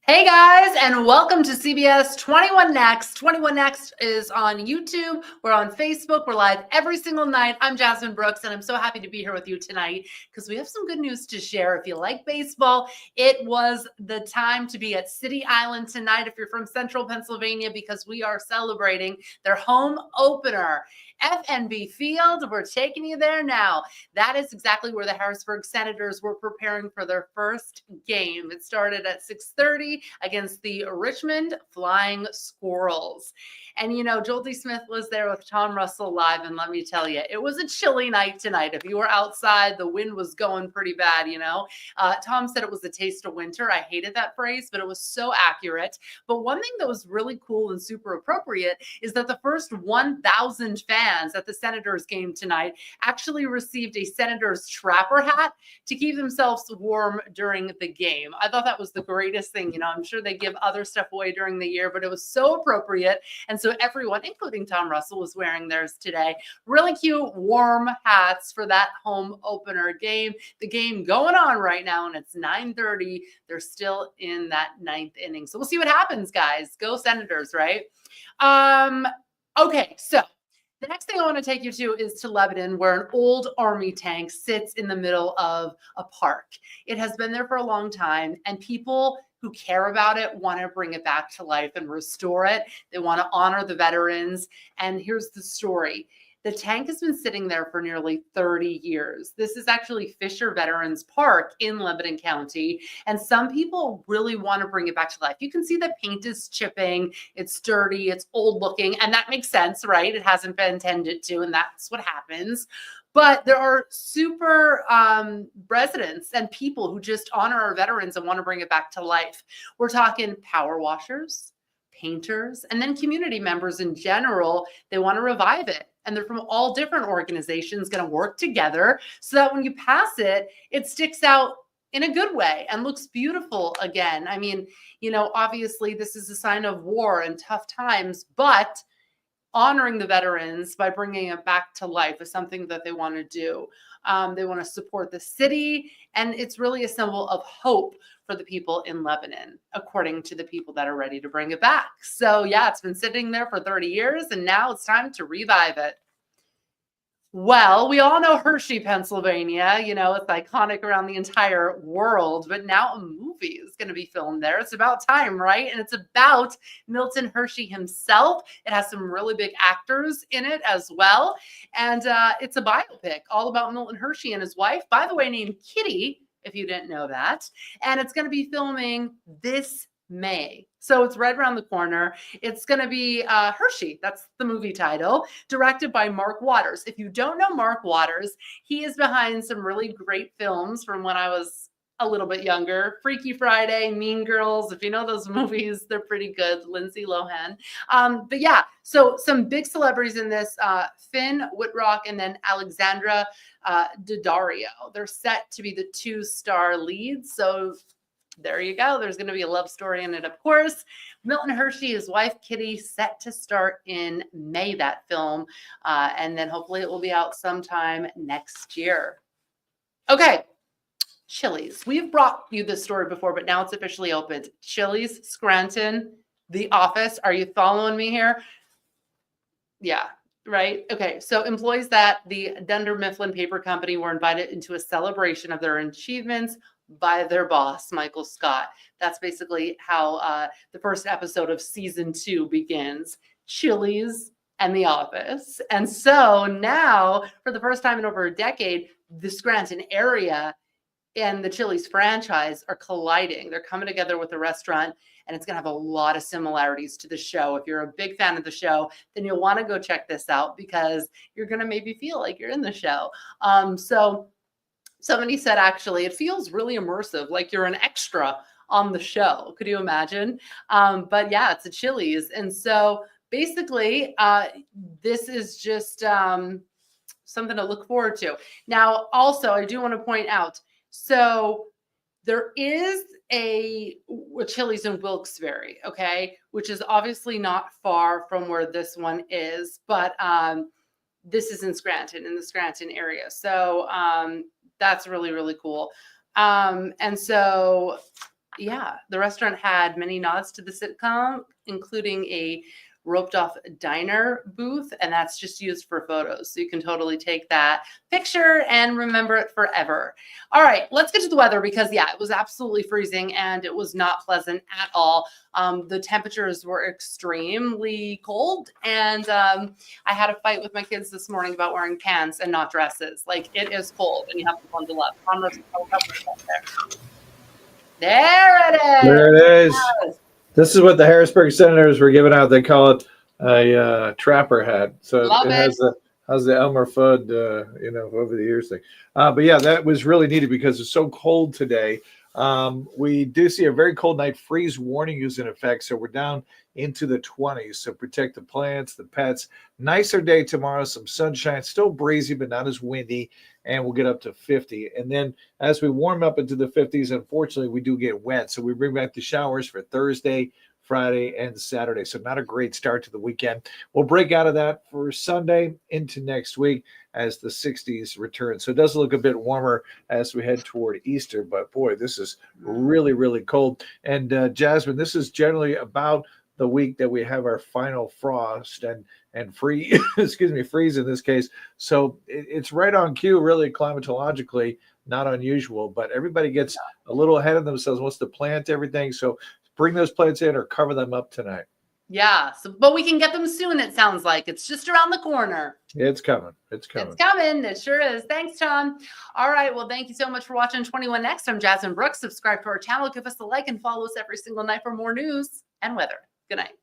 Hey guys, and welcome to CBS 21 Next. 21 Next is on YouTube. We're on Facebook. We're live every single night. I'm Jasmine Brooks, and I'm so happy to be here with you tonight because we have some good news to share. If you like baseball, it was the time to be at City Island tonight if you're from Central Pennsylvania because we are celebrating their home opener. FNB Field, we're taking you there now. That is exactly where the Harrisburg Senators were preparing for their first game. It started at 6:30 against the Richmond Flying Squirrels. And, you know, Joel D. Smith was there with Tom Russell live, and let me tell you, it was a chilly night tonight. If you were outside, the wind was going pretty bad, you know. Tom said it was a taste of winter. I hated that phrase, but it was so accurate. But one thing that was really cool and super appropriate is that the first 1,000 fans at the Senators game tonight actually received a Senators trapper hat to keep themselves warm during the game. I thought that was the greatest thing. You know, I'm sure they give other stuff away during the year, but it was so appropriate. And so everyone, including Tom Russell, was wearing theirs today. Really cute, warm hats for that home opener game. The game going on right now, and it's 9:30. They're still in that ninth inning. So we'll see what happens, guys. Go Senators, right? Okay, so the next thing I want to take you to is to Lebanon, where an old army tank sits in the middle of a park. It has been there for a long time, and people who care about it want to bring it back to life and restore it. They want to honor the veterans. And here's the story. The tank has been sitting there for nearly 30 years. This is actually Fisher Veterans Park in Lebanon County, and some people really want to bring it back to life. You can see the paint is chipping, it's dirty, it's old looking, and that makes sense, right? It hasn't been tended to, and that's what happens. But there are super residents and people who just honor our veterans and want to bring it back to life. We're talking power washers, painters, and then community members in general. They want to revive it. And they're from all different organizations going to work together so that when you pass it, it sticks out in a good way and looks beautiful again. I mean, you know, obviously this is a sign of war and tough times, but honoring the veterans by bringing it back to life is something that they want to do. They want to support the city, and it's really a symbol of hope for the people in Lebanon, according to the people that are ready to bring it back. So yeah, it's been sitting there for 30 years, and now it's time to revive it. Well, we all know Hershey, Pennsylvania. You know, it's iconic around the entire world, but now a movie is going to be filmed there. It's about time, right? And it's about Milton Hershey himself. It has some really big actors in it as well. And it's a biopic all about Milton Hershey and his wife, by the way, named Kitty, if you didn't know that. And it's going to be filming this May. So it's right around the corner. It's going to be Hershey. That's the movie title, directed by Mark Waters. If you don't know Mark Waters, he is behind some really great films from when I was a little bit younger. Freaky Friday, Mean Girls. If you know those movies, they're pretty good. Lindsay Lohan. But yeah, so some big celebrities in this, Finn Whitrock and then Alexandra Daddario. They're set to be the 2-star leads. So there you go. There's going to be a love story in it, of course. Milton Hershey, his wife, Kitty, set to start in May, that film. And then hopefully it will be out sometime next year. Okay. Chili's. We've brought you this story before, but now it's officially opened. Chili's, Scranton, The Office. Are you following me here? Yeah. Right. Okay. So employees at the Dunder Mifflin Paper Company were invited into a celebration of their achievements by their boss, Michael Scott. That's basically how the first episode of season 2 begins. Chili's and The Office. And so now, for the first time in over a decade, the Scranton area and the Chili's franchise are colliding. They're coming together with the restaurant, and it's going to have a lot of similarities to the show. If you're a big fan of the show, then you'll want to go check this out because you're going to maybe feel like you're in the show. So somebody said, actually, it feels really immersive, like you're an extra on the show. Could you imagine? But yeah, it's a Chili's. And so basically, this is just something to look forward to. Now, also, I do want to point out, so there is a Chili's in Wilkes-Barre, okay, which is obviously not far from where this one is, but this is in Scranton, in the Scranton area. So that's really, really cool. And so Yeah, the restaurant had many nods to the sitcom, including a roped off diner booth, and that's just used for photos. So you can totally take that picture and remember it forever. All right, let's get to the weather because, yeah, it was absolutely freezing and it was not pleasant at all. The temperatures were extremely cold, and I had a fight with my kids this morning about wearing pants and not dresses. Like, it is cold and you have to bundle up. There it is. There it is. Yes. This is what the Harrisburg Senators were giving out. They call it a trapper hat. So Love it has the Elmer Fudd, over the years thing. But yeah, that was really needed because it's so cold today. We do see a very cold night. Freeze warning is in effect. So we're down into the 20s. So protect the plants, the pets. Nicer day tomorrow. Some sunshine. Still breezy, but not as windy. And we'll get up to 50. And then as we warm up into the 50s, unfortunately, we do get wet. So we bring back the showers for Thursday, Friday, and Saturday. So not a great start to the weekend. We'll break out of that for Sunday into next week as the 60s return. So it does look a bit warmer as we head toward Easter. But boy, this is really, really cold. And Jasmine, this is generally about the week that we have our final frost and freeze, freeze in this case. So it's right on cue, really climatologically, not unusual, but everybody gets a little ahead of themselves, wants to plant everything. So bring those plants in or cover them up tonight. Yeah, but we can get them soon, it sounds like. It's just around the corner. It's coming. It's coming. It's coming. It sure is. Thanks, Tom. All right. Well, thank you so much for watching 21 Next. I'm Jasmine Brooks. Subscribe to our channel. Give us a like and follow us every single night for more news and weather. Good night.